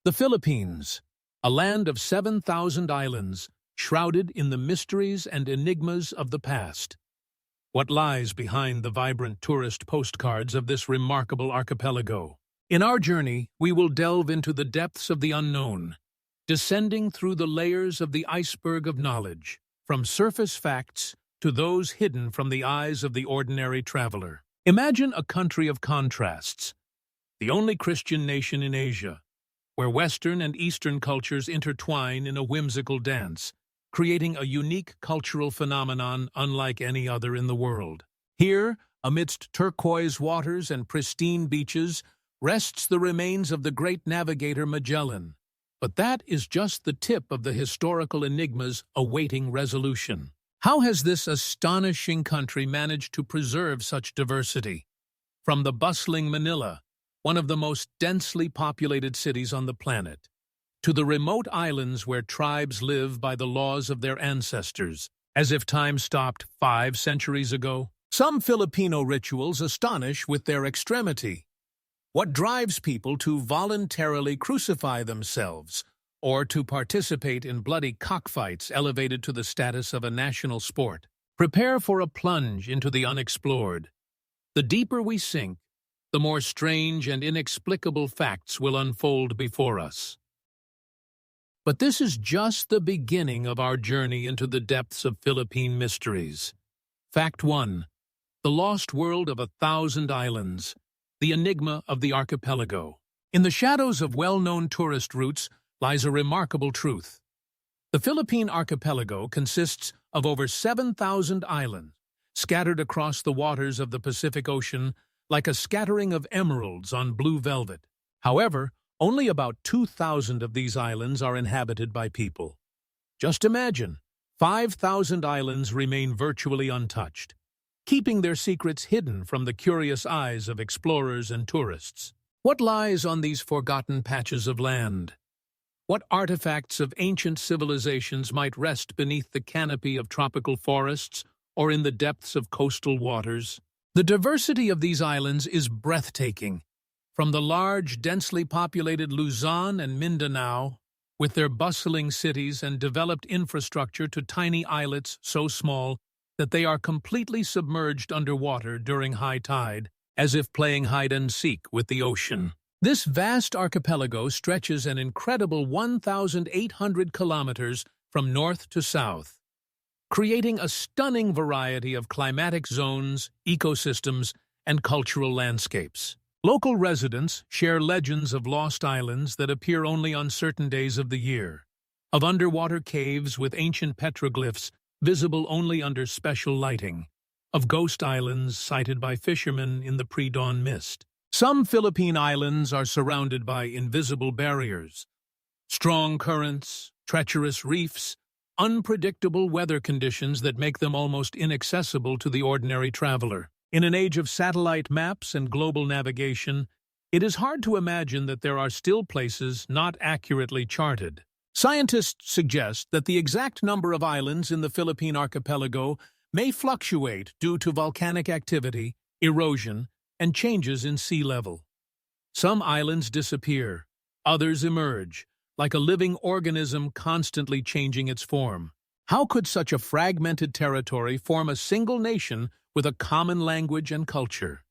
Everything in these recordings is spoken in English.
The Philippines, a land of 7,000 islands, shrouded in the mysteries and enigmas of the past. What lies behind the vibrant tourist postcards of this remarkable archipelago? In our journey, we will delve into the depths of the unknown, descending through the layers of the iceberg of knowledge, from surface facts to those hidden from the eyes of the ordinary traveler. Imagine a country of contrasts, the only Christian nation in Asia, where Western and Eastern cultures intertwine in a whimsical dance, creating a unique cultural phenomenon unlike any other in the world. Here, amidst turquoise waters and pristine beaches, rests the remains of the great navigator Magellan. But that is just the tip of the historical enigmas awaiting resolution. How has this astonishing country managed to preserve such diversity? From the bustling Manila, one of the most densely populated cities on the planet, to the remote islands where tribes live by the laws of their ancestors, as if time stopped 5 centuries ago. Some Filipino rituals astonish with their extremity. What drives people to voluntarily crucify themselves, or to participate in bloody cockfights elevated to the status of a national sport? Prepare for a plunge into the unexplored. The deeper we sink, the more strange and inexplicable facts will unfold before us. But this is just the beginning of our journey into the depths of Philippine mysteries. Fact 1. The lost world of 1,000 islands. The enigma of the archipelago. In the shadows of well-known tourist routes lies a remarkable truth. The Philippine archipelago consists of over 7,000 islands, scattered across the waters of the Pacific Ocean like a scattering of emeralds on blue velvet. However, only about 2,000 of these islands are inhabited by people. Just imagine, 5,000 islands remain virtually untouched, keeping their secrets hidden from the curious eyes of explorers and tourists. What lies on these forgotten patches of land? What artifacts of ancient civilizations might rest beneath the canopy of tropical forests or in the depths of coastal waters? The diversity of these islands is breathtaking. From the large, densely populated Luzon and Mindanao, with their bustling cities and developed infrastructure, to tiny islets so small that they are completely submerged underwater during high tide, as if playing hide-and-seek with the ocean. This vast archipelago stretches an incredible 1,800 kilometers from north to south, creating a stunning variety of climatic zones, ecosystems, and cultural landscapes. Local residents share legends of lost islands that appear only on certain days of the year, of underwater caves with ancient petroglyphs visible only under special lighting, of ghost islands sighted by fishermen in the pre-dawn mist. Some Philippine islands are surrounded by invisible barriers, strong currents, treacherous reefs, unpredictable weather conditions that make them almost inaccessible to the ordinary traveler. In an age of satellite maps and global navigation, it is hard to imagine that there are still places not accurately charted. Scientists suggest that the exact number of islands in the Philippine archipelago may fluctuate due to volcanic activity, erosion, and changes in sea level. Some islands disappear, others emerge, like a living organism constantly changing its form. How could such a fragmented territory form a single nation with a common language and culture?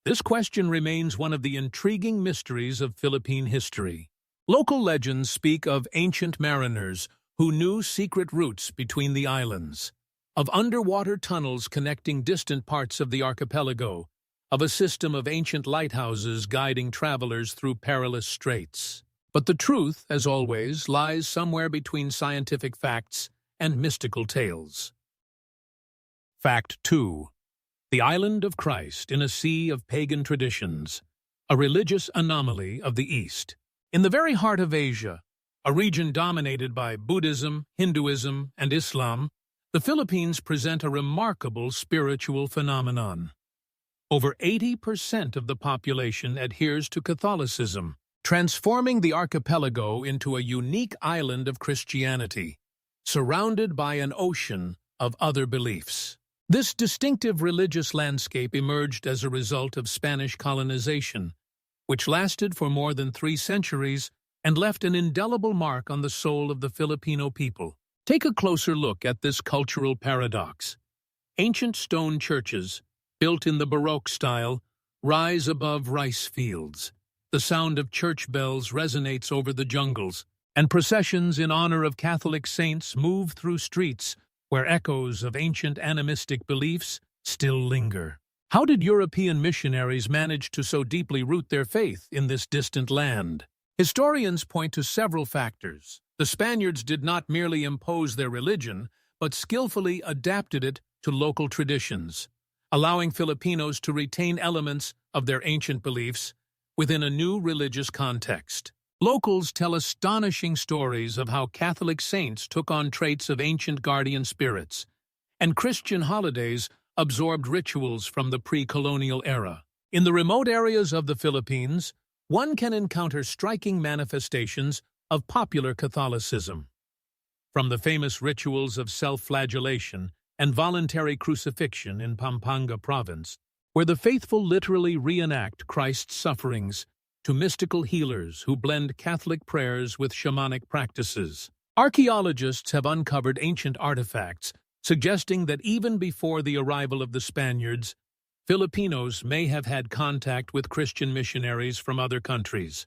This question remains one of the intriguing mysteries of Philippine history. Local legends speak of ancient mariners who knew secret routes between the islands, of underwater tunnels connecting distant parts of the archipelago, of a system of ancient lighthouses guiding travelers through perilous straits. But the truth, as always, lies somewhere between scientific facts and mystical tales. Fact 2. The Island of Christ in a Sea of Pagan Traditions, a religious anomaly of the East. In the very heart of Asia, a region dominated by Buddhism, Hinduism, and Islam, the Philippines present a remarkable spiritual phenomenon. Over 80% of the population adheres to Catholicism, transforming the archipelago into a unique island of Christianity, surrounded by an ocean of other beliefs. This distinctive religious landscape emerged as a result of Spanish colonization, which lasted for more than 3 centuries and left an indelible mark on the soul of the Filipino people. Take a closer look at this cultural paradox. Ancient stone churches, built in the Baroque style, rise above rice fields. The sound of church bells resonates over the jungles, and processions in honor of Catholic saints move through streets where echoes of ancient animistic beliefs still linger. How did European missionaries manage to so deeply root their faith in this distant land? Historians point to several factors. The Spaniards did not merely impose their religion, but skillfully adapted it to local traditions, allowing Filipinos to retain elements of their ancient beliefs within a new religious context. Locals tell astonishing stories of how Catholic saints took on traits of ancient guardian spirits, and Christian holidays absorbed rituals from the pre-colonial era. In the remote areas of the Philippines, one can encounter striking manifestations of popular Catholicism. From the famous rituals of self-flagellation and voluntary crucifixion in Pampanga province, where the faithful literally reenact Christ's sufferings, to mystical healers who blend Catholic prayers with shamanic practices. Archaeologists have uncovered ancient artifacts suggesting that even before the arrival of the Spaniards, Filipinos may have had contact with Christian missionaries from other countries,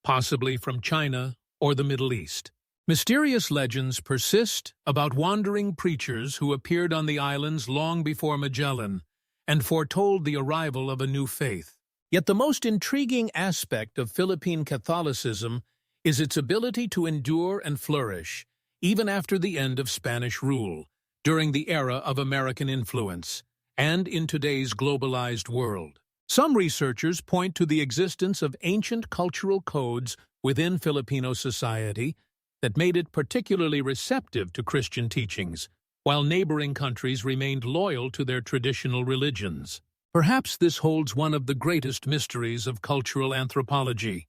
possibly from China or the Middle East. Mysterious legends persist about wandering preachers who appeared on the islands long before Magellan and foretold the arrival of a new faith. Yet the most intriguing aspect of Philippine Catholicism is its ability to endure and flourish, even after the end of Spanish rule, during the era of American influence, and in today's globalized world. Some researchers point to the existence of ancient cultural codes within Filipino society that made it particularly receptive to Christian teachings, while neighboring countries remained loyal to their traditional religions. Perhaps this holds one of the greatest mysteries of cultural anthropology.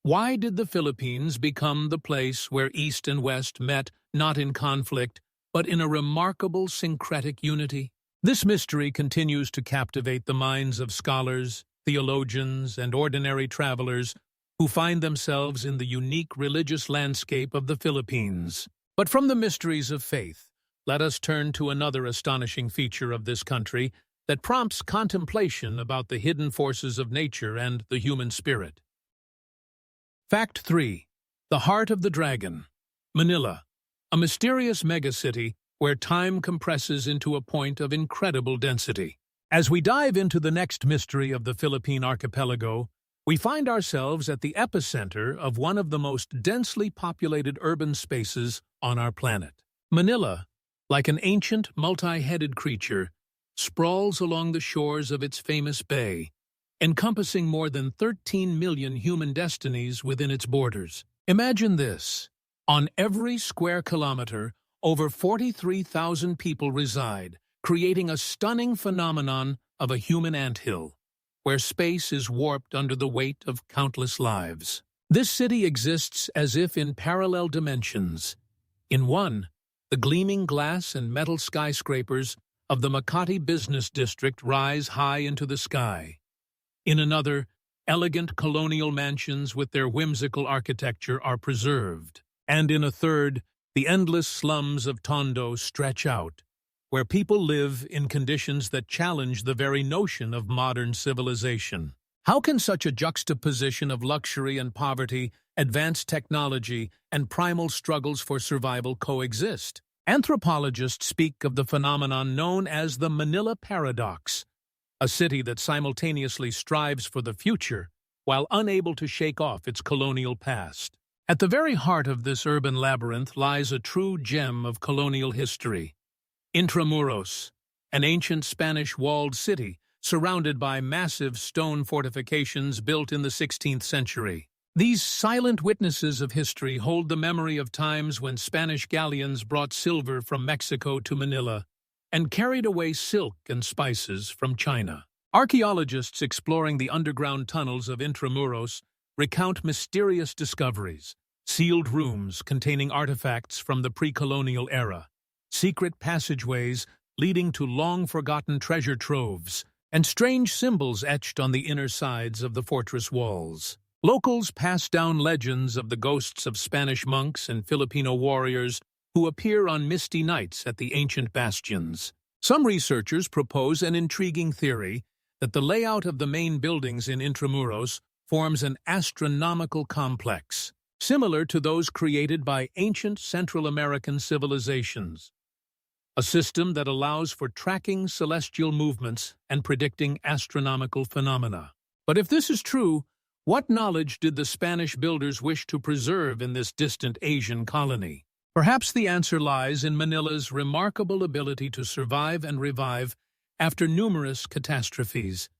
Why did the Philippines become the place where East and West met, not in conflict, but in a remarkable syncretic unity? This mystery continues to captivate the minds of scholars, theologians, and ordinary travelers who find themselves in the unique religious landscape of the Philippines. But from the mysteries of faith, let us turn to another astonishing feature of this country that prompts contemplation about the hidden forces of nature and the human spirit. Fact 3. The Heart of the Dragon. Manila, a mysterious megacity where time compresses into a point of incredible density. As we dive into the next mystery of the Philippine archipelago, we find ourselves at the epicenter of one of the most densely populated urban spaces on our planet. Manila, like an ancient, multi-headed creature, sprawls along the shores of its famous bay, encompassing more than 13 million human destinies within its borders. Imagine this. On every square kilometer, over 43,000 people reside, creating a stunning phenomenon of a human anthill, where space is warped under the weight of countless lives. This city exists as if in parallel dimensions. In one, the gleaming glass and metal skyscrapers of the Makati Business District rise high into the sky. In another, elegant colonial mansions with their whimsical architecture are preserved. And in a third, the endless slums of Tondo stretch out, where people live in conditions that challenge the very notion of modern civilization. How can such a juxtaposition of luxury and poverty, advanced technology, and primal struggles for survival coexist? Anthropologists speak of the phenomenon known as the Manila paradox, a city that simultaneously strives for the future while unable to shake off its colonial past. At the very heart of this urban labyrinth lies a true gem of colonial history. Intramuros, an ancient Spanish walled city surrounded by massive stone fortifications built in the 16th century. These silent witnesses of history hold the memory of times when Spanish galleons brought silver from Mexico to Manila and carried away silk and spices from China. Archaeologists exploring the underground tunnels of Intramuros recount mysterious discoveries, sealed rooms containing artifacts from the pre-colonial era, secret passageways leading to long-forgotten treasure troves, and strange symbols etched on the inner sides of the fortress walls. Locals pass down legends of the ghosts of Spanish monks and Filipino warriors who appear on misty nights at the ancient bastions. Some researchers propose an intriguing theory that the layout of the main buildings in Intramuros forms an astronomical complex, similar to those created by ancient Central American civilizations, a system that allows for tracking celestial movements and predicting astronomical phenomena. But if this is true, what knowledge did the Spanish builders wish to preserve in this distant Asian colony? Perhaps the answer lies in Manila's remarkable ability to survive and revive after numerous catastrophes,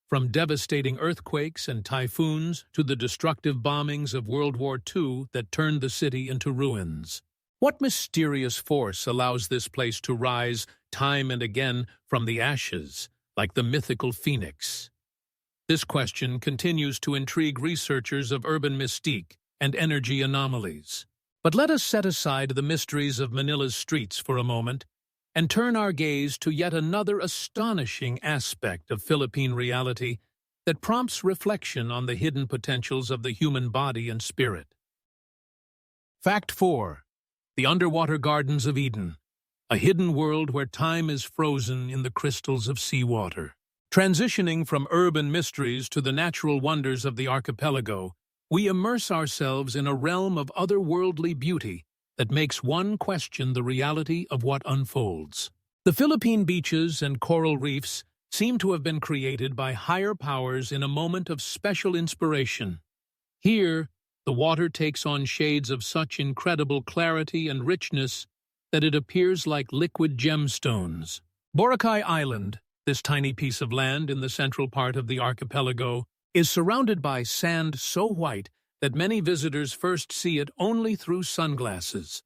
from devastating earthquakes and typhoons to the destructive bombings of World War II that turned the city into ruins. What mysterious force allows this place to rise time and again from the ashes, like the mythical phoenix? This question continues to intrigue researchers of urban mystique and energy anomalies. But let us set aside the mysteries of Manila's streets for a moment and turn our gaze to yet another astonishing aspect of Philippine reality that prompts reflection on the hidden potentials of the human body and spirit. Fact 4. The Underwater Gardens of Eden, a hidden world where time is frozen in the crystals of seawater. Transitioning from urban mysteries to the natural wonders of the archipelago, we immerse ourselves in a realm of otherworldly beauty that makes one question the reality of what unfolds. The Philippine beaches and coral reefs seem to have been created by higher powers in a moment of special inspiration. Here, the water takes on shades of such incredible clarity and richness that it appears like liquid gemstones. Boracay Island, this tiny piece of land in the central part of the archipelago, is surrounded by sand so white that many visitors first see it only through sunglasses.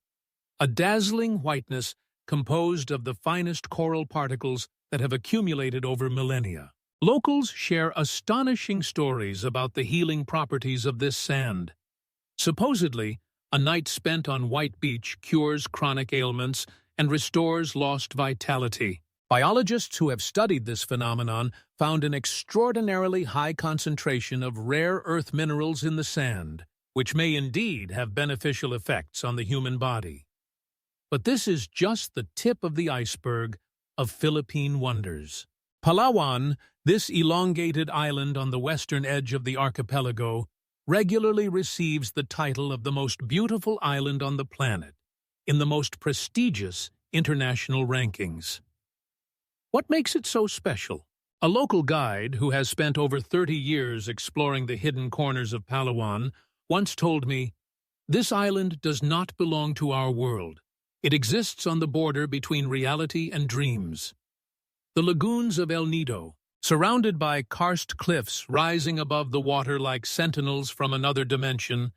A dazzling whiteness composed of the finest coral particles that have accumulated over millennia. Locals share astonishing stories about the healing properties of this sand. Supposedly, a night spent on White Beach cures chronic ailments and restores lost vitality. Biologists who have studied this phenomenon found an extraordinarily high concentration of rare earth minerals in the sand, which may indeed have beneficial effects on the human body. But this is just the tip of the iceberg of Philippine wonders. Palawan, this elongated island on the western edge of the archipelago, regularly receives the title of the most beautiful island on the planet in the most prestigious international rankings. What makes it so special? A local guide who has spent over 30 years exploring the hidden corners of Palawan once told me, "This island does not belong to our world. It exists on the border between reality and dreams." The lagoons of El Nido, surrounded by karst cliffs rising above the water like sentinels from another dimension,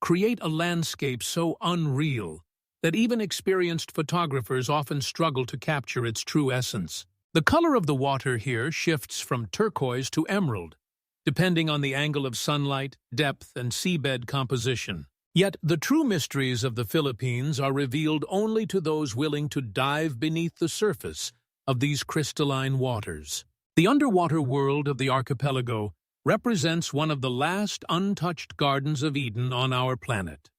create a landscape so unreal that even experienced photographers often struggle to capture its true essence. The color of the water here shifts from turquoise to emerald, depending on the angle of sunlight, depth, and seabed composition. Yet the true mysteries of the Philippines are revealed only to those willing to dive beneath the surface of these crystalline waters. The underwater world of the archipelago represents one of the last untouched gardens of Eden on our planet.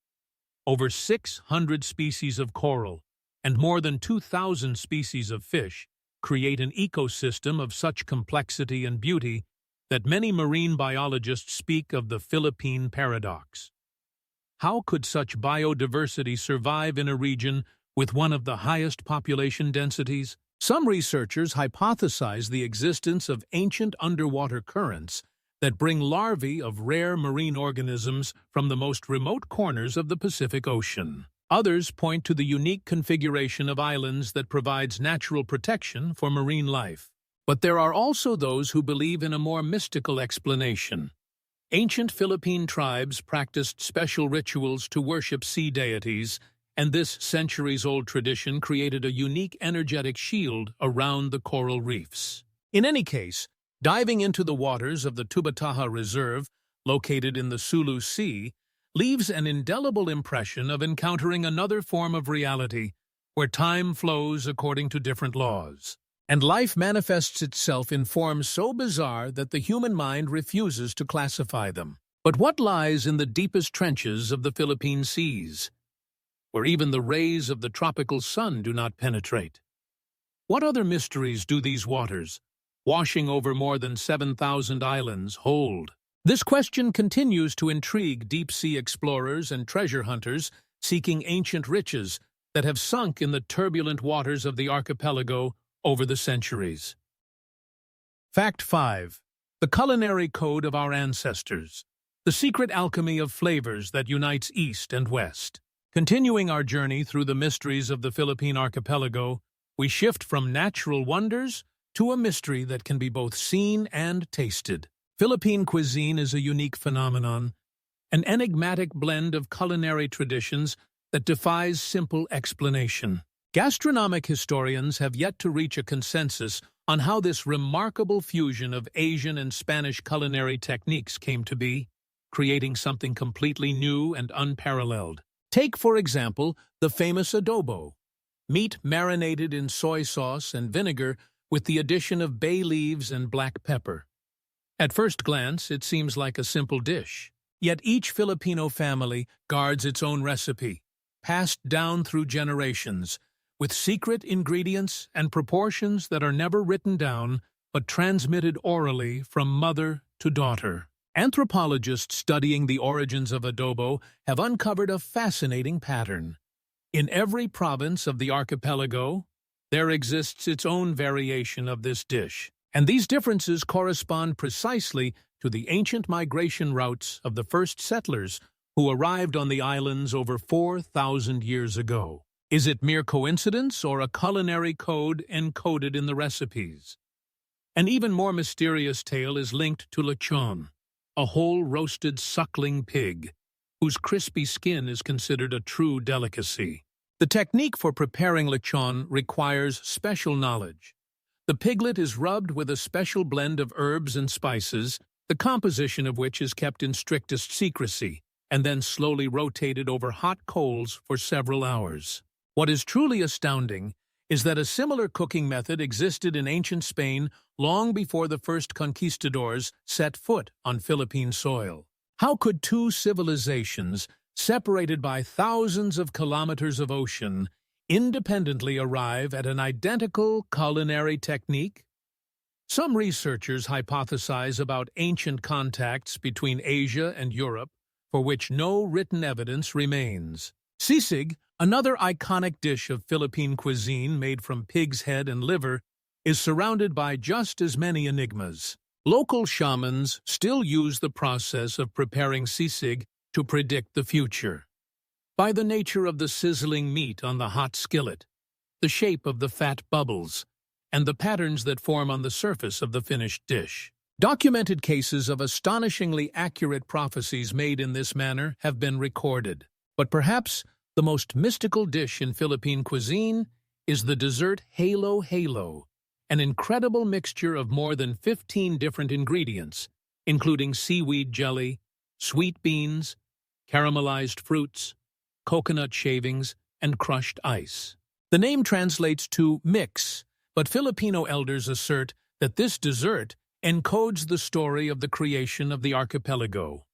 Over 600 species of coral and more than 2,000 species of fish create an ecosystem of such complexity and beauty that many marine biologists speak of the Philippine paradox. How could such biodiversity survive in a region with one of the highest population densities? Some researchers hypothesize the existence of ancient underwater currents that bring larvae of rare marine organisms from the most remote corners of the Pacific Ocean. Others point to the unique configuration of islands that provides natural protection for marine life. But there are also those who believe in a more mystical explanation. Ancient Philippine tribes practiced special rituals to worship sea deities, and this centuries-old tradition created a unique energetic shield around the coral reefs. In any case, diving into the waters of the Tubataha Reserve, located in the Sulu Sea, leaves an indelible impression of encountering another form of reality where time flows according to different laws, and life manifests itself in forms so bizarre that the human mind refuses to classify them. But what lies in the deepest trenches of the Philippine seas, where even the rays of the tropical sun do not penetrate? What other mysteries do these waters, washing over more than 7,000 islands, hold? This question continues to intrigue deep-sea explorers and treasure hunters seeking ancient riches that have sunk in the turbulent waters of the archipelago over the centuries. Fact 5. The culinary code of our ancestors. The secret alchemy of flavors that unites East and West. Continuing our journey through the mysteries of the Philippine archipelago, we shift from natural wonders to a mystery that can be both seen and tasted. Philippine cuisine is a unique phenomenon, an enigmatic blend of culinary traditions that defies simple explanation. Gastronomic historians have yet to reach a consensus on how this remarkable fusion of Asian and Spanish culinary techniques came to be, creating something completely new and unparalleled. Take, for example, the famous adobo, meat marinated in soy sauce and vinegar with the addition of bay leaves and black pepper. At first glance, it seems like a simple dish. Yet each Filipino family guards its own recipe, passed down through generations, with secret ingredients and proportions that are never written down but transmitted orally from mother to daughter. Anthropologists studying the origins of adobo have uncovered a fascinating pattern. In every province of the archipelago, there exists its own variation of this dish, and these differences correspond precisely to the ancient migration routes of the first settlers who arrived on the islands over 4,000 years ago. Is it mere coincidence or a culinary code encoded in the recipes? An even more mysterious tale is linked to lechon, a whole roasted suckling pig, whose crispy skin is considered a true delicacy. The technique for preparing lechon requires special knowledge. The piglet is rubbed with a special blend of herbs and spices, the composition of which is kept in strictest secrecy, and then slowly rotated over hot coals for several hours. What is truly astounding is that a similar cooking method existed in ancient Spain long before the first conquistadors set foot on Philippine soil. How could two civilizations, separated by thousands of kilometers of ocean, independently arrive at an identical culinary technique? Some researchers hypothesize about ancient contacts between Asia and Europe, for which no written evidence remains. Sisig, another iconic dish of Philippine cuisine made from pig's head and liver, is surrounded by just as many enigmas. Local shamans still use the process of preparing sisig to predict the future. By the nature of the sizzling meat on the hot skillet, the shape of the fat bubbles, and the patterns that form on the surface of the finished dish. Documented cases of astonishingly accurate prophecies made in this manner have been recorded. But perhaps the most mystical dish in Philippine cuisine is the dessert halo-halo, an incredible mixture of more than 15 different ingredients, including seaweed jelly, sweet beans, caramelized fruits, coconut shavings, and crushed ice. The name translates to mix, but Filipino elders assert that this dessert encodes the story of the creation of the archipelago.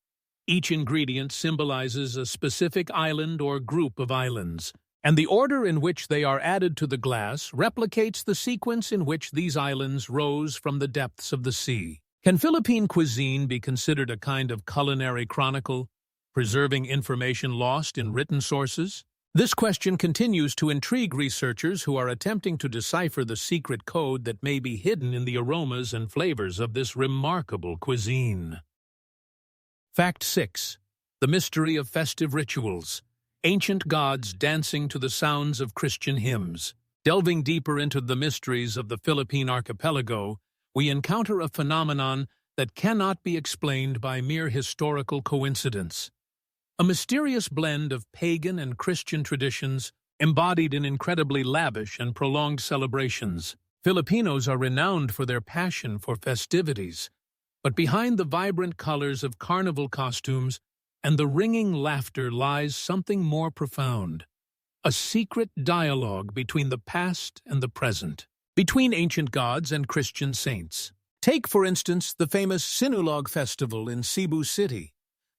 Each ingredient symbolizes a specific island or group of islands, and the order in which they are added to the glass replicates the sequence in which these islands rose from the depths of the sea. Can Philippine cuisine be considered a kind of culinary chronicle, preserving information lost in written sources? This question continues to intrigue researchers who are attempting to decipher the secret code that may be hidden in the aromas and flavors of this remarkable cuisine. Fact 6. The mystery of festive rituals. Ancient gods dancing to the sounds of Christian hymns. Delving deeper into the mysteries of the Philippine archipelago, we encounter a phenomenon that cannot be explained by mere historical coincidence. A mysterious blend of pagan and Christian traditions embodied in incredibly lavish and prolonged celebrations. Filipinos are renowned for their passion for festivities, but behind the vibrant colors of carnival costumes and the ringing laughter lies something more profound, a secret dialogue between the past and the present, between ancient gods and Christian saints. Take, for instance, the famous Sinulog Festival in Cebu City,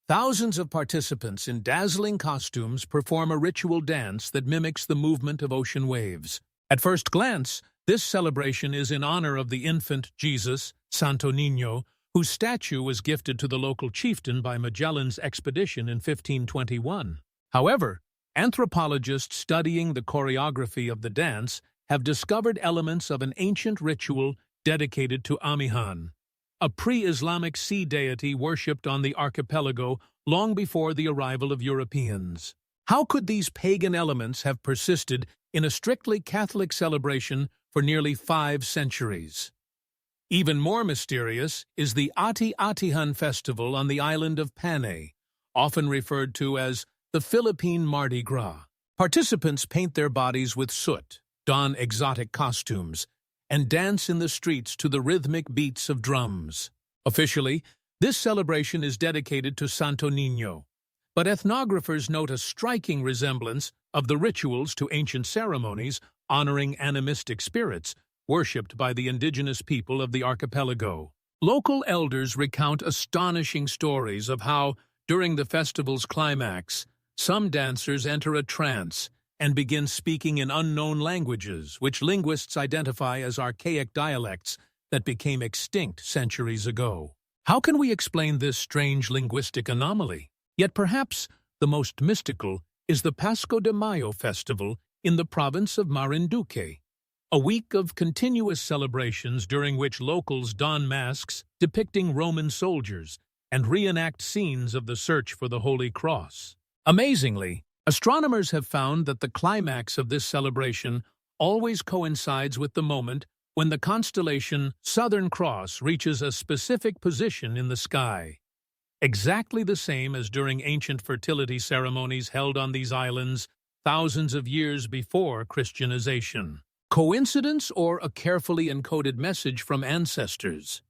Thousands of participants in dazzling costumes perform a ritual dance that mimics the movement of ocean waves. At first glance, this celebration is in honor of the infant Jesus, Santo Niño, whose statue was gifted to the local chieftain by Magellan's expedition in 1521. However, anthropologists studying the choreography of the dance have discovered elements of an ancient ritual dedicated to Amihan, a pre-Islamic sea deity worshipped on the archipelago long before the arrival of Europeans. How could these pagan elements have persisted in a strictly Catholic celebration for nearly 5 centuries? Even more mysterious is the Ati-Atihan festival on the island of Panay, often referred to as the Philippine Mardi Gras. Participants paint their bodies with soot, don exotic costumes, and dance in the streets to the rhythmic beats of drums. Officially, this celebration is dedicated to Santo Niño, but ethnographers note a striking resemblance of the rituals to ancient ceremonies honoring animistic spirits worshipped by the indigenous people of the archipelago. Local elders recount astonishing stories of how, during the festival's climax, some dancers enter a trance and begin speaking in unknown languages, which linguists identify as archaic dialects that became extinct centuries ago. How can we explain this strange linguistic anomaly? Yet perhaps the most mystical is the Pasco de Mayo festival in the province of Marinduque, a week of continuous celebrations during which locals don masks depicting Roman soldiers and reenact scenes of the search for the Holy Cross. Amazingly, astronomers have found that the climax of this celebration always coincides with the moment when the constellation Southern Cross reaches a specific position in the sky, exactly the same as during ancient fertility ceremonies held on these islands thousands of years before Christianization. Coincidence or a carefully encoded message from ancestors?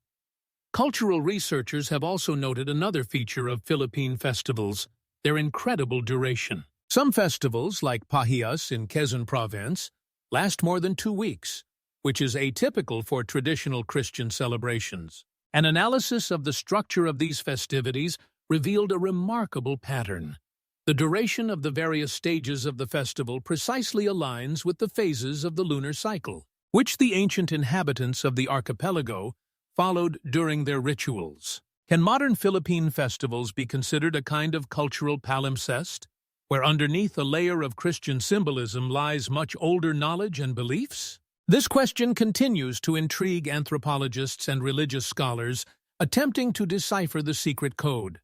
Cultural researchers have also noted another feature of Philippine festivals: their incredible duration. Some festivals, like Pahiyas in Quezon Province, last more than 2 weeks, which is atypical for traditional Christian celebrations. An analysis of the structure of these festivities revealed a remarkable pattern. The duration of the various stages of the festival precisely aligns with the phases of the lunar cycle, which the ancient inhabitants of the archipelago followed during their rituals. Can modern Philippine festivals be considered a kind of cultural palimpsest, where underneath a layer of Christian symbolism lies much older knowledge and beliefs? This question continues to intrigue anthropologists and religious scholars attempting to decipher the secret code,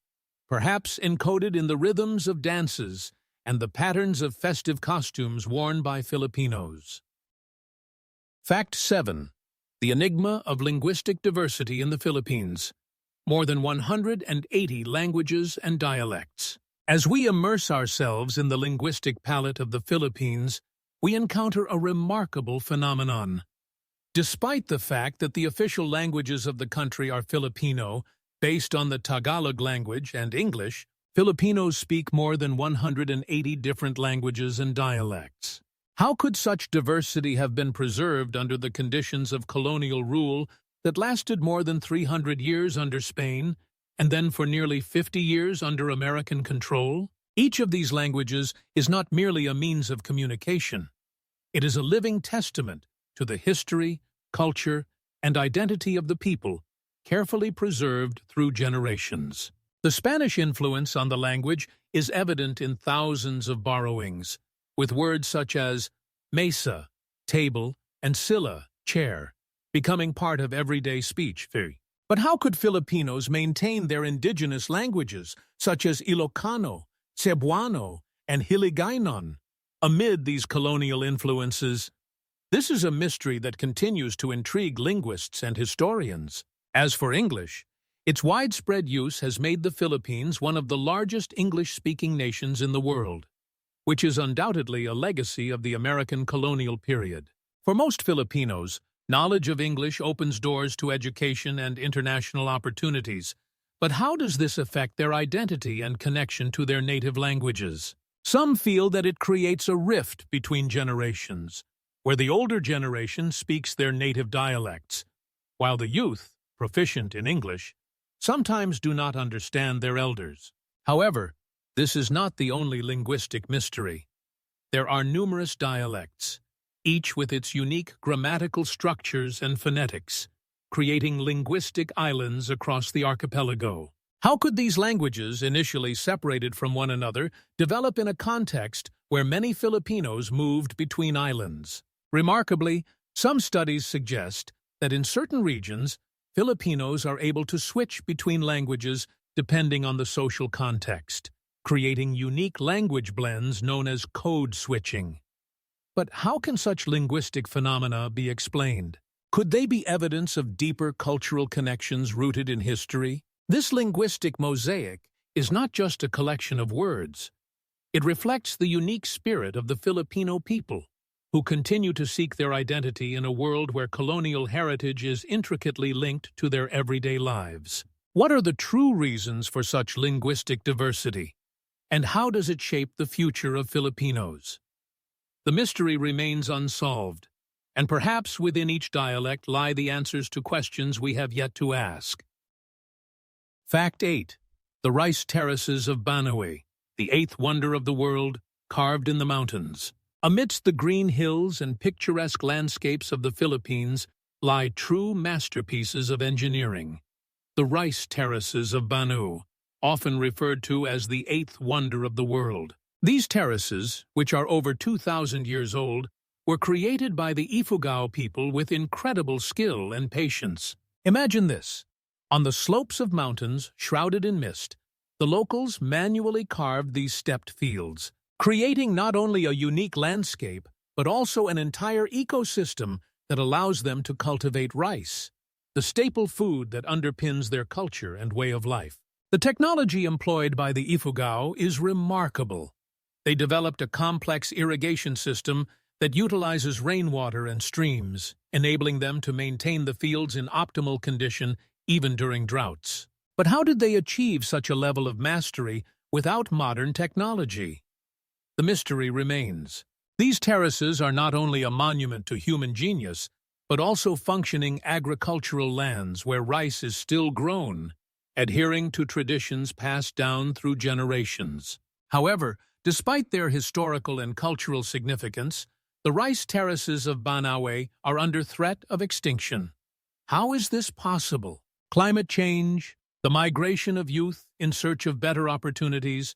perhaps encoded in the rhythms of dances and the patterns of festive costumes worn by Filipinos. Fact 7. The enigma of linguistic diversity in the Philippines. More than 180 languages and dialects. As we immerse ourselves in the linguistic palette of the Philippines, we encounter a remarkable phenomenon. Despite the fact that the official languages of the country are Filipino, based on the Tagalog language and English, Filipinos speak more than 180 different languages and dialects. How could such diversity have been preserved under the conditions of colonial rule that lasted more than 300 years under Spain, and then for nearly 50 years under American control? Each of these languages is not merely a means of communication. It is a living testament to the history, culture, and identity of the people, carefully preserved through generations. The Spanish influence on the language is evident in thousands of borrowings, with words such as mesa, table, and silla, chair, becoming part of everyday speech. But how could Filipinos maintain their indigenous languages, such as Ilocano, Cebuano, and Hiligaynon, amid these colonial influences? This is a mystery that continues to intrigue linguists and historians. As for English, its widespread use has made the Philippines one of the largest English-speaking nations in the world, which is undoubtedly a legacy of the American colonial period. For most Filipinos, knowledge of English opens doors to education and international opportunities. But how does this affect their identity and connection to their native languages? Some feel that it creates a rift between generations, where the older generation speaks their native dialects, while the youth, proficient in English, sometimes do not understand their elders. However, this is not the only linguistic mystery. There are numerous dialects, each with its unique grammatical structures and phonetics, creating linguistic islands across the archipelago. How could these languages, initially separated from one another, develop in a context where many Filipinos moved between islands? Remarkably, some studies suggest that in certain regions, Filipinos are able to switch between languages depending on the social context, creating unique language blends known as code switching. But how can such linguistic phenomena be explained? Could they be evidence of deeper cultural connections rooted in history? This linguistic mosaic is not just a collection of words. It reflects the unique spirit of the Filipino people, who continue to seek their identity in a world where colonial heritage is intricately linked to their everyday lives. What are the true reasons for such linguistic diversity? And how does it shape the future of Filipinos? The mystery remains unsolved, and perhaps within each dialect lie the answers to questions we have yet to ask. Fact 8. The rice terraces of Banao, the eighth wonder of the world, carved in the mountains. Amidst the green hills and picturesque landscapes of the Philippines lie true masterpieces of engineering. The rice terraces of Banao, often referred to as the eighth wonder of the world. These terraces, which are over 2,000 years old, were created by the Ifugao people with incredible skill and patience. Imagine this. On the slopes of mountains shrouded in mist, the locals manually carved these stepped fields, creating not only a unique landscape, but also an entire ecosystem that allows them to cultivate rice, the staple food that underpins their culture and way of life. The technology employed by the Ifugao is remarkable. They developed a complex irrigation system that utilizes rainwater and streams, enabling them to maintain the fields in optimal condition even during droughts. But how did they achieve such a level of mastery without modern technology? The mystery remains. These terraces are not only a monument to human genius, but also functioning agricultural lands where rice is still grown, adhering to traditions passed down through generations. However, despite their historical and cultural significance, the rice terraces of Banao are under threat of extinction. How is this possible? Climate change, the migration of youth in search of better opportunities,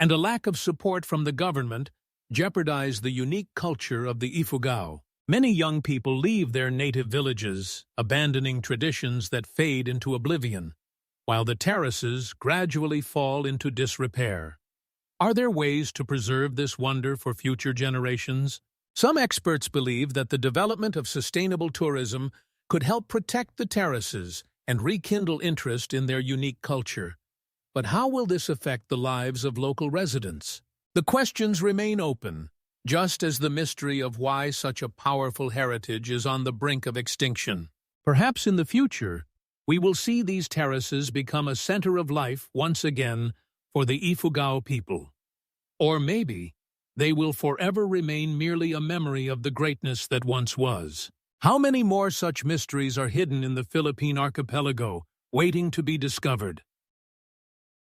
and a lack of support from the government jeopardize the unique culture of the Ifugao. Many young people leave their native villages, abandoning traditions that fade into oblivion, while the terraces gradually fall into disrepair. Are there ways to preserve this wonder for future generations? Some experts believe that the development of sustainable tourism could help protect the terraces and rekindle interest in their unique culture. But how will this affect the lives of local residents? The questions remain open, just as the mystery of why such a powerful heritage is on the brink of extinction. Perhaps in the future, we will see these terraces become a center of life once again for the Ifugao people. Or maybe they will forever remain merely a memory of the greatness that once was. How many more such mysteries are hidden in the Philippine archipelago, waiting to be discovered?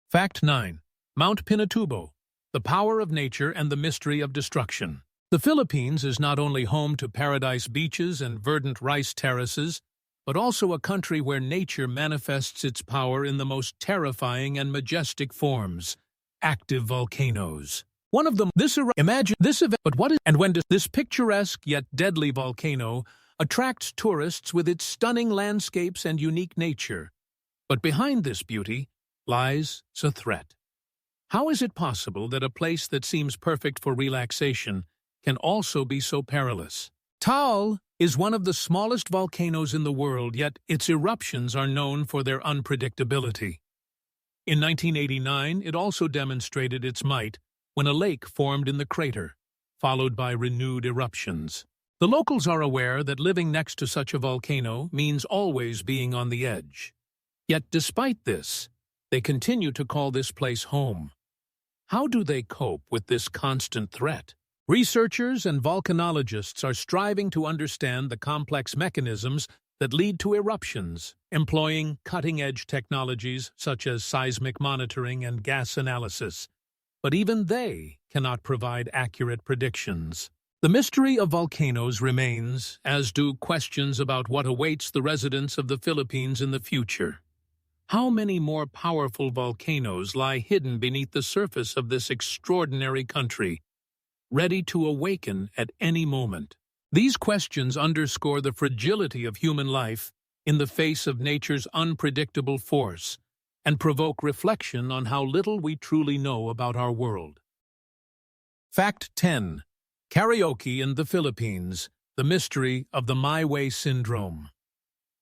Fact 9. Mount Pinatubo, the power of nature and the mystery of destruction. The Philippines is not only home to paradise beaches and verdant rice terraces, but also a country where nature manifests its power in the most terrifying and majestic forms, active volcanoes. One of them, imagine this event, but what is, and when does this picturesque yet deadly volcano attracts tourists with its stunning landscapes and unique nature. But behind this beauty lies a threat. How is it possible that a place that seems perfect for relaxation can also be so perilous? Taal is one of the smallest volcanoes in the world, yet its eruptions are known for their unpredictability. In 1989, it also demonstrated its might when a lake formed in the crater, followed by renewed eruptions. The locals are aware that living next to such a volcano means always being on the edge. Yet despite this, they continue to call this place home. How do they cope with this constant threat? Researchers and volcanologists are striving to understand the complex mechanisms that lead to eruptions, employing cutting-edge technologies such as seismic monitoring and gas analysis. But even they cannot provide accurate predictions. The mystery of volcanoes remains, as do questions about what awaits the residents of the Philippines in the future. How many more powerful volcanoes lie hidden beneath the surface of this extraordinary country, ready to awaken at any moment? These questions underscore the fragility of human life in the face of nature's unpredictable force and provoke reflection on how little we truly know about our world. Fact 10. Karaoke in the Philippines, the mystery of the My Way syndrome.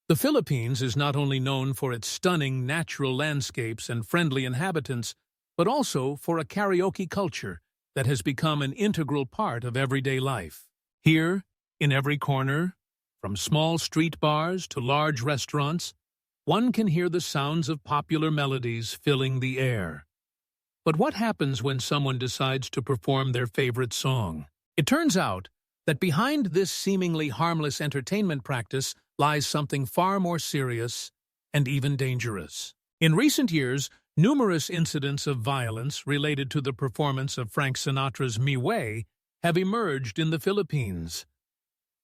The Philippines is not only known for its stunning natural landscapes and friendly inhabitants, but also for a karaoke culture that has become an integral part of everyday life. Here, in every corner, from small street bars to large restaurants, one can hear the sounds of popular melodies filling the air. But what happens when someone decides to perform their favorite song? It turns out that behind this seemingly harmless entertainment practice lies something far more serious and even dangerous. In recent years, numerous incidents of violence related to the performance of Frank Sinatra's My Way have emerged in the Philippines.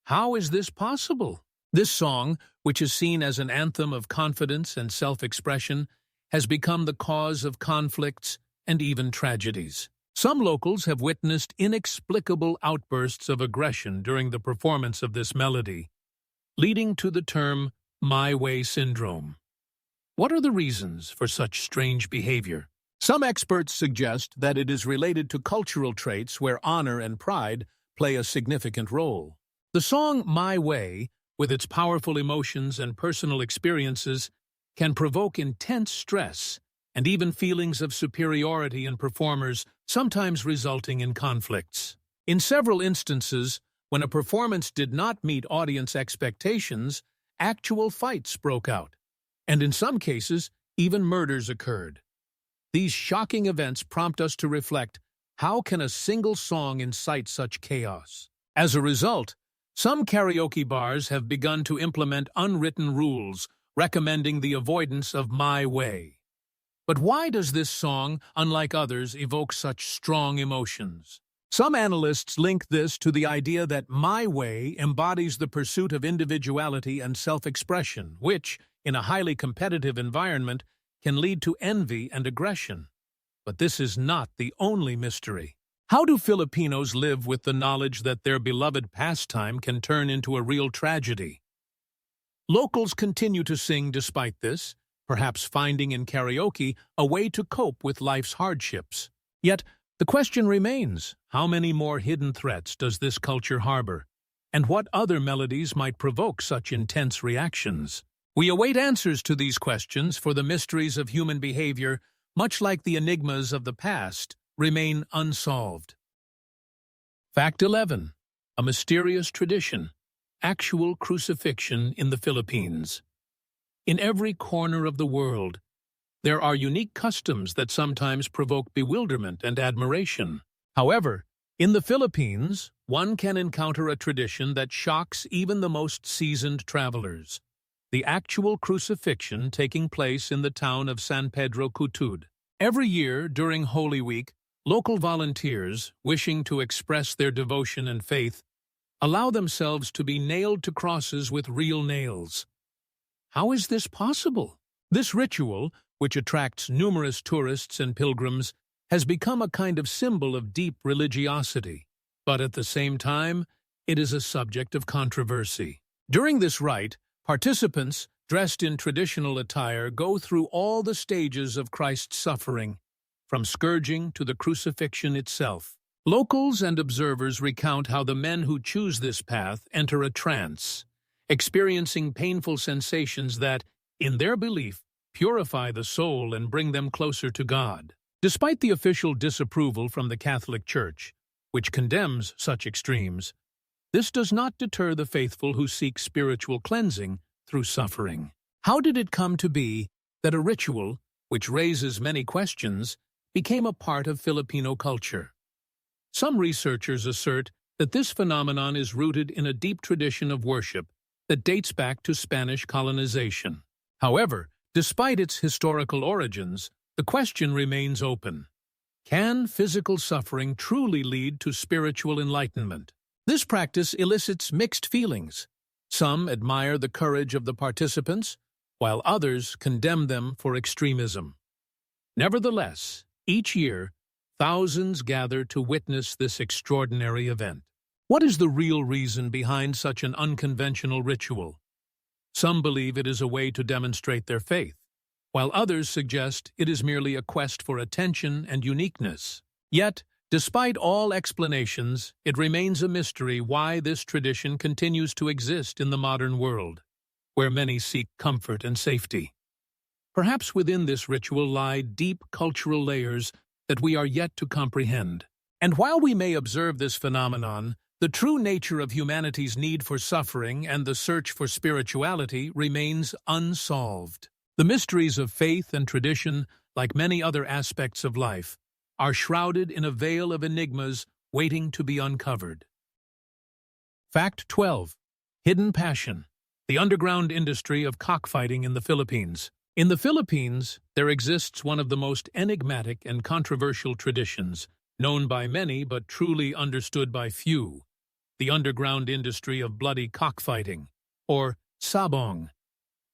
How is this possible? This song, which is seen as an anthem of confidence and self-expression, has become the cause of conflicts and even tragedies. Some locals have witnessed inexplicable outbursts of aggression during the performance of this melody, leading to the term My Way syndrome. What are the reasons for such strange behavior? Some experts suggest that it is related to cultural traits where honor and pride play a significant role. The song My Way, with its powerful emotions and personal experiences, can provoke intense stress and even feelings of superiority in performers, sometimes resulting in conflicts. In several instances, when a performance did not meet audience expectations, actual fights broke out, and in some cases, even murders occurred. These shocking events prompt us to reflect, how can a single song incite such chaos? As a result, some karaoke bars have begun to implement unwritten rules recommending the avoidance of My Way. But why does this song, unlike others, evoke such strong emotions? Some analysts link this to the idea that My Way embodies the pursuit of individuality and self-expression, which, in a highly competitive environment, can lead to envy and aggression. But this is not the only mystery. How do Filipinos live with the knowledge that their beloved pastime can turn into a real tragedy? Locals continue to sing despite this, perhaps finding in karaoke a way to cope with life's hardships. Yet, the question remains, how many more hidden threats does this culture harbor? And what other melodies might provoke such intense reactions? We await answers to these questions, for the mysteries of human behavior, much like the enigmas of the past, remain unsolved. Fact 11. A mysterious tradition. Actual crucifixion in the Philippines. In every corner of the world, there are unique customs that sometimes provoke bewilderment and admiration. However, in the Philippines, one can encounter a tradition that shocks even the most seasoned travelers. The actual crucifixion taking place in the town of San Pedro Cutud. Every year during Holy Week, local volunteers, wishing to express their devotion and faith, allow themselves to be nailed to crosses with real nails. How is this possible? This ritual, which attracts numerous tourists and pilgrims, has become a kind of symbol of deep religiosity. But at the same time, it is a subject of controversy. During this rite, participants, dressed in traditional attire, go through all the stages of Christ's suffering, from scourging to the crucifixion itself. Locals and observers recount how the men who choose this path enter a trance, experiencing painful sensations that, in their belief, purify the soul and bring them closer to God. Despite the official disapproval from the Catholic Church, which condemns such extremes, this does not deter the faithful who seek spiritual cleansing through suffering. How did it come to be that a ritual, which raises many questions, became a part of Filipino culture? Some researchers assert that this phenomenon is rooted in a deep tradition of worship that dates back to Spanish colonization. However, despite its historical origins, the question remains open. Can physical suffering truly lead to spiritual enlightenment? This practice elicits mixed feelings. Some admire the courage of the participants, while others condemn them for extremism. Nevertheless, each year, thousands gather to witness this extraordinary event. What is the real reason behind such an unconventional ritual? Some believe it is a way to demonstrate their faith, while others suggest it is merely a quest for attention and uniqueness. Yet, despite all explanations, it remains a mystery why this tradition continues to exist in the modern world, where many seek comfort and safety. Perhaps within this ritual lie deep cultural layers that we are yet to comprehend. And while we may observe this phenomenon, the true nature of humanity's need for suffering and the search for spirituality remains unsolved. The mysteries of faith and tradition, like many other aspects of life, are shrouded in a veil of enigmas waiting to be uncovered. Fact 12. Hidden passion. The underground industry of cockfighting in the Philippines. In the Philippines, there exists one of the most enigmatic and controversial traditions, known by many but truly understood by few, the underground industry of bloody cockfighting, or sabong.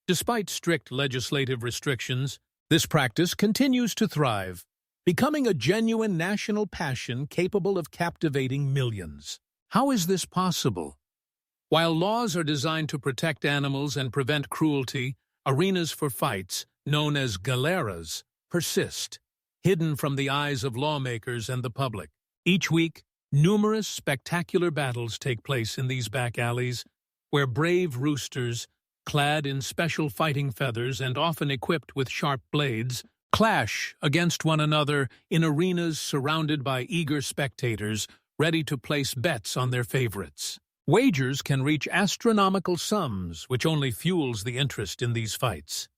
Despite strict legislative restrictions, this practice continues to thrive, becoming a genuine national passion capable of captivating millions. How is this possible? While laws are designed to protect animals and prevent cruelty, arenas for fights, known as galeras, persist, hidden from the eyes of lawmakers and the public. Each week, numerous spectacular battles take place in these back alleys, where brave roosters, clad in special fighting feathers and often equipped with sharp blades, clash against one another in arenas surrounded by eager spectators ready to place bets on their favorites. Wagers can reach astronomical sums, which only fuels the interest in these fights.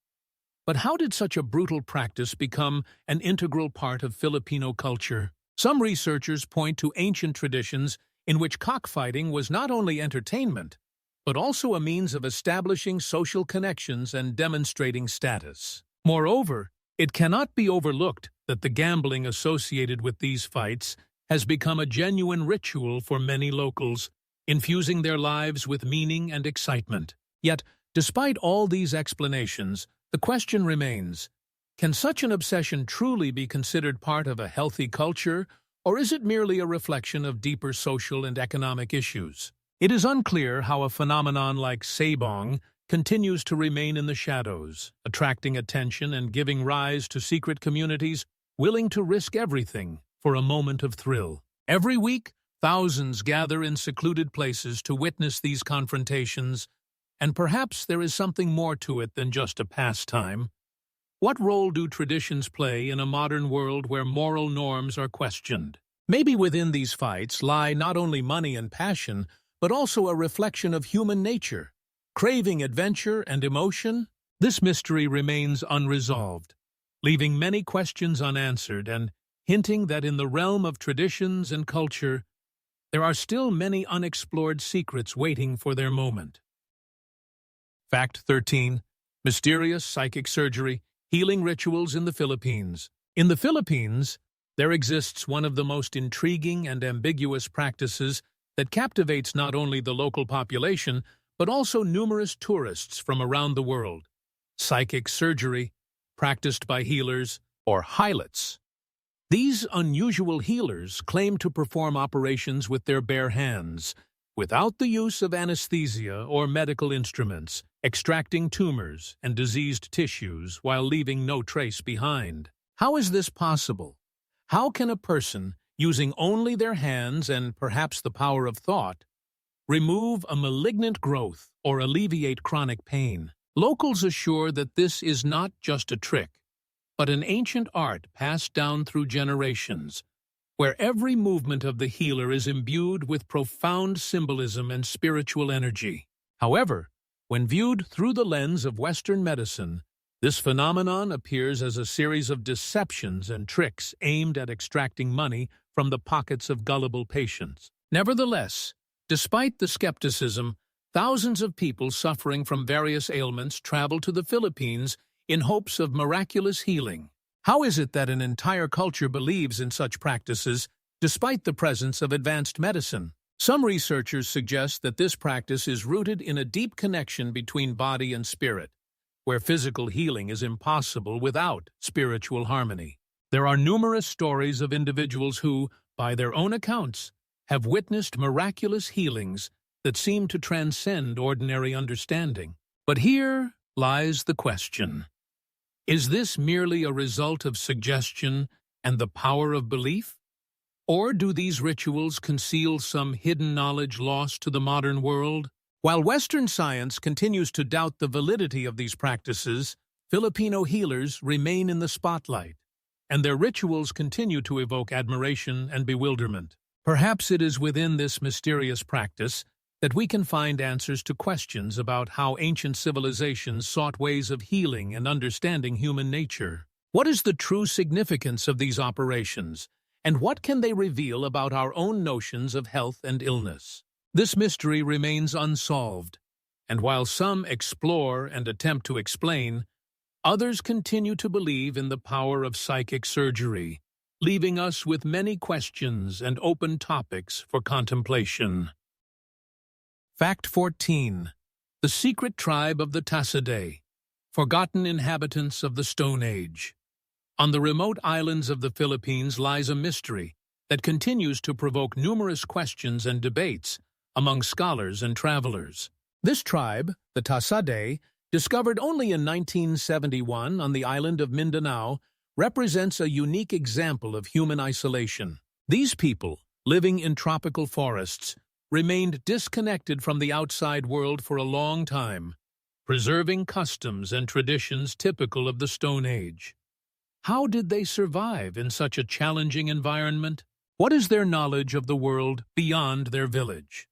But how did such a brutal practice become an integral part of Filipino culture? Some researchers point to ancient traditions in which cockfighting was not only entertainment, but also a means of establishing social connections and demonstrating status. Moreover, it cannot be overlooked that the gambling associated with these fights has become a genuine ritual for many locals, infusing their lives with meaning and excitement. Yet, despite all these explanations, the question remains, can such an obsession truly be considered part of a healthy culture, or is it merely a reflection of deeper social and economic issues? It is unclear how a phenomenon like sabong continues to remain in the shadows, attracting attention and giving rise to secret communities willing to risk everything for a moment of thrill. Every week, thousands gather in secluded places to witness these confrontations, and perhaps there is something more to it than just a pastime. What role do traditions play in a modern world where moral norms are questioned? Maybe within these fights lie not only money and passion, but also a reflection of human nature, craving adventure and emotion. This mystery remains unresolved, leaving many questions unanswered and hinting that in the realm of traditions and culture, there are still many unexplored secrets waiting for their moment. Fact 13. Mysterious psychic surgery, healing rituals in the Philippines. In the Philippines, there exists one of the most intriguing and ambiguous practices that captivates not only the local population, but also numerous tourists from around the world. Psychic surgery, practiced by healers, or highlights. These unusual healers claim to perform operations with their bare hands, without the use of anesthesia or medical instruments, extracting tumors and diseased tissues while leaving no trace behind. How is this possible? How can a person, using only their hands and perhaps the power of thought, remove a malignant growth or alleviate chronic pain? Locals assure that this is not just a trick, but an ancient art passed down through generations, where every movement of the healer is imbued with profound symbolism and spiritual energy. However, when viewed through the lens of Western medicine, this phenomenon appears as a series of deceptions and tricks aimed at extracting money from the pockets of gullible patients. Nevertheless, despite the skepticism, thousands of people suffering from various ailments travel to the Philippines in hopes of miraculous healing. How is it that an entire culture believes in such practices despite the presence of advanced medicine? Some researchers suggest that this practice is rooted in a deep connection between body and spirit, where physical healing is impossible without spiritual harmony. There are numerous stories of individuals who, by their own accounts, have witnessed miraculous healings that seem to transcend ordinary understanding. But here lies the question. Is this merely a result of suggestion and the power of belief? Or do these rituals conceal some hidden knowledge lost to the modern world? While Western science continues to doubt the validity of these practices, Filipino healers remain in the spotlight, and their rituals continue to evoke admiration and bewilderment. Perhaps it is within this mysterious practice that we can find answers to questions about how ancient civilizations sought ways of healing and understanding human nature. What is the true significance of these operations, and what can they reveal about our own notions of health and illness? This mystery remains unsolved, and while some explore and attempt to explain, others continue to believe in the power of psychic surgery, leaving us with many questions and open topics for contemplation. Fact 14. The secret tribe of the Tassidae, forgotten inhabitants of the Stone Age. On the remote islands of the Philippines lies a mystery that continues to provoke numerous questions and debates among scholars and travelers. This tribe, the Tassidae, discovered only in 1971 on the island of Mindanao, represents a unique example of human isolation. These people, living in tropical forests, remained disconnected from the outside world for a long time, preserving customs and traditions typical of the Stone Age. How did they survive in such a challenging environment? What is their knowledge of the world beyond their village?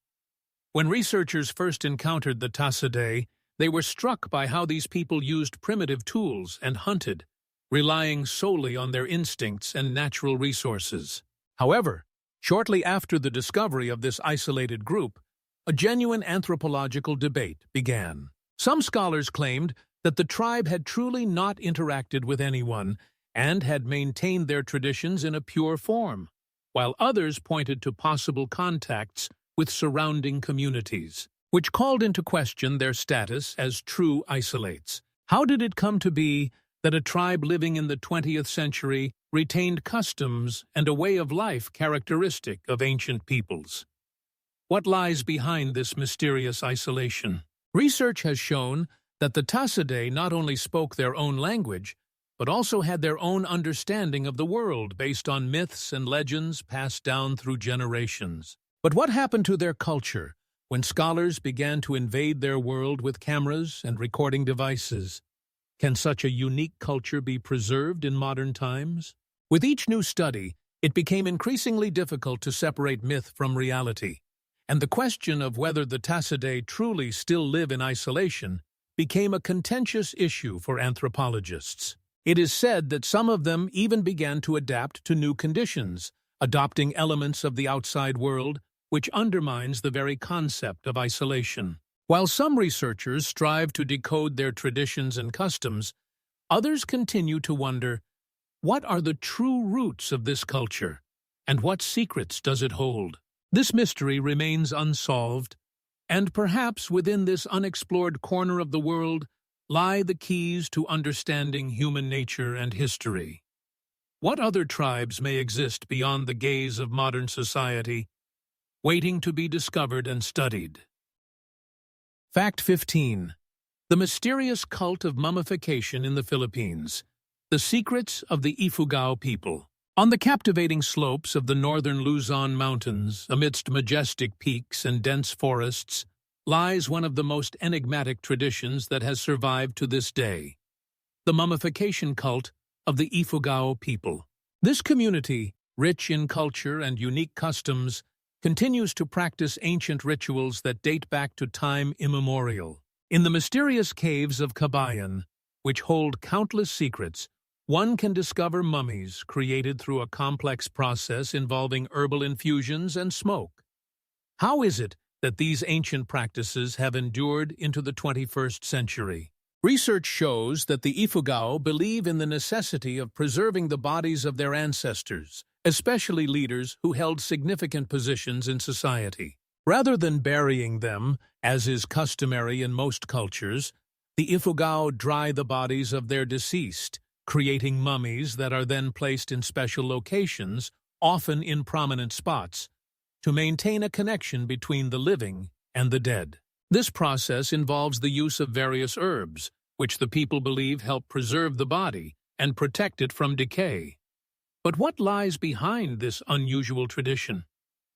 When researchers first encountered the Tassidae, they were struck by how these people used primitive tools and hunted, relying solely on their instincts and natural resources. However, shortly after the discovery of this isolated group, a genuine anthropological debate began. Some scholars claimed that the tribe had truly not interacted with anyone and had maintained their traditions in a pure form, while others pointed to possible contacts with surrounding communities, which called into question their status as true isolates. How did it come to be that a tribe living in the 20th century retained customs and a way of life characteristic of ancient peoples? What lies behind this mysterious isolation? Research has shown that the Tassidae not only spoke their own language, but also had their own understanding of the world based on myths and legends passed down through generations. But what happened to their culture when scholars began to invade their world with cameras and recording devices? Can such a unique culture be preserved in modern times? With each new study, it became increasingly difficult to separate myth from reality, and the question of whether the Tassidae truly still live in isolation became a contentious issue for anthropologists. It is said that some of them even began to adapt to new conditions, adopting elements of the outside world, which undermines the very concept of isolation. While some researchers strive to decode their traditions and customs, others continue to wonder, what are the true roots of this culture, and what secrets does it hold? This mystery remains unsolved, and perhaps within this unexplored corner of the world lie the keys to understanding human nature and history. What other tribes may exist beyond the gaze of modern society, waiting to be discovered and studied? Fact 15. The mysterious cult of mummification in the Philippines. The secrets of the Ifugao people. On the captivating slopes of the northern Luzon Mountains, amidst majestic peaks and dense forests, lies one of the most enigmatic traditions that has survived to this day: the mummification cult of the Ifugao people. This community, rich in culture and unique customs, continues to practice ancient rituals that date back to time immemorial. In the mysterious caves of Cabayan, which hold countless secrets, one can discover mummies created through a complex process involving herbal infusions and smoke. How is it that these ancient practices have endured into the 21st century. Research shows that the Ifugao believe in the necessity of preserving the bodies of their ancestors, especially leaders who held significant positions in society. Rather than burying them, as is customary in most cultures, the Ifugao dry the bodies of their deceased, creating mummies that are then placed in special locations, often in prominent spots, to maintain a connection between the living and the dead. This process involves the use of various herbs, which the people believe help preserve the body and protect it from decay. But what lies behind this unusual tradition?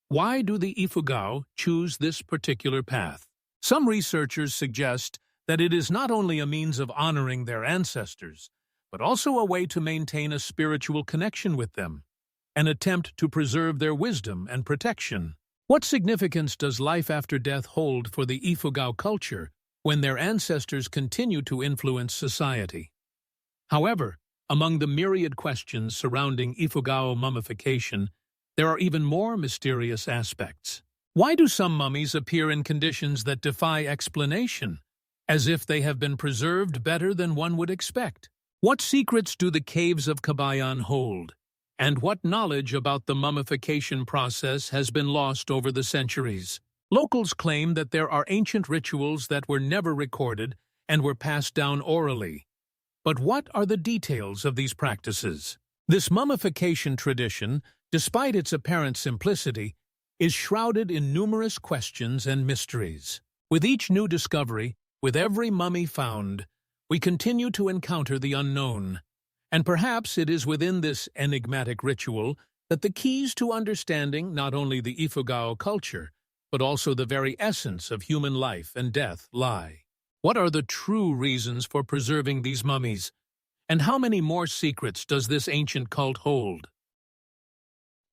Why do the Ifugao choose this particular path? Some researchers suggest that it is not only a means of honoring their ancestors, but also a way to maintain a spiritual connection with them, an attempt to preserve their wisdom and protection. What significance does life after death hold for the Ifugao culture when their ancestors continue to influence society? However, among the myriad questions surrounding Ifugao mummification, there are even more mysterious aspects. Why do some mummies appear in conditions that defy explanation, as if they have been preserved better than one would expect? What secrets do the caves of Kabayan hold? And what knowledge about the mummification process has been lost over the centuries? Locals claim that there are ancient rituals that were never recorded and were passed down orally. But what are the details of these practices? This mummification tradition, despite its apparent simplicity, is shrouded in numerous questions and mysteries. With each new discovery, with every mummy found, we continue to encounter the unknown. And perhaps it is within this enigmatic ritual that the keys to understanding not only the Ifugao culture, but also the very essence of human life and death lie. What are the true reasons for preserving these mummies? And how many more secrets does this ancient cult hold?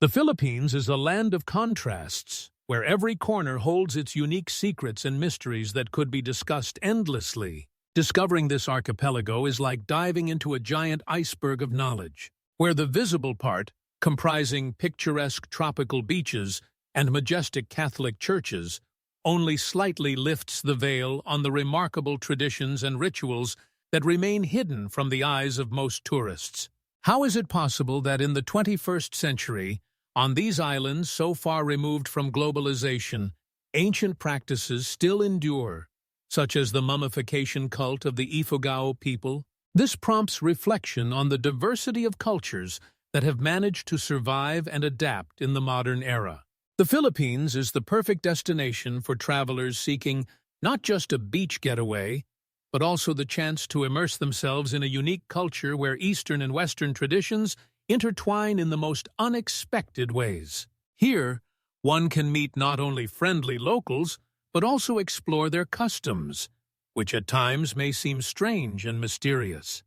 The Philippines is a land of contrasts, where every corner holds its unique secrets and mysteries that could be discussed endlessly. Discovering this archipelago is like diving into a giant iceberg of knowledge, where the visible part, comprising picturesque tropical beaches and majestic Catholic churches, only slightly lifts the veil on the remarkable traditions and rituals that remain hidden from the eyes of most tourists. How is it possible that in the 21st century, on these islands so far removed from globalization, ancient practices still endure, such as the mummification cult of the Ifugao people? This prompts reflection on the diversity of cultures that have managed to survive and adapt in the modern era. The Philippines is the perfect destination for travelers seeking not just a beach getaway, but also the chance to immerse themselves in a unique culture where Eastern and Western traditions intertwine in the most unexpected ways. Here, one can meet not only friendly locals, but also explore their customs, which at times may seem strange and mysterious.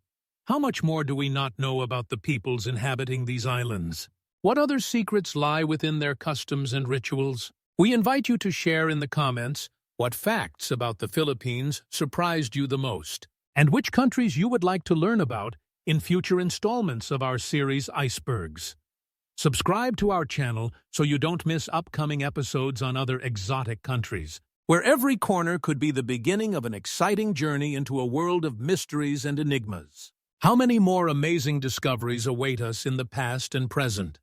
How much more do we not know about the peoples inhabiting these islands? What other secrets lie within their customs and rituals? We invite you to share in the comments what facts about the Philippines surprised you the most, and which countries you would like to learn about in future installments of our series Icebergs. Subscribe to our channel so you don't miss upcoming episodes on other exotic countries, where every corner could be the beginning of an exciting journey into a world of mysteries and enigmas. How many more amazing discoveries await us in the past and present?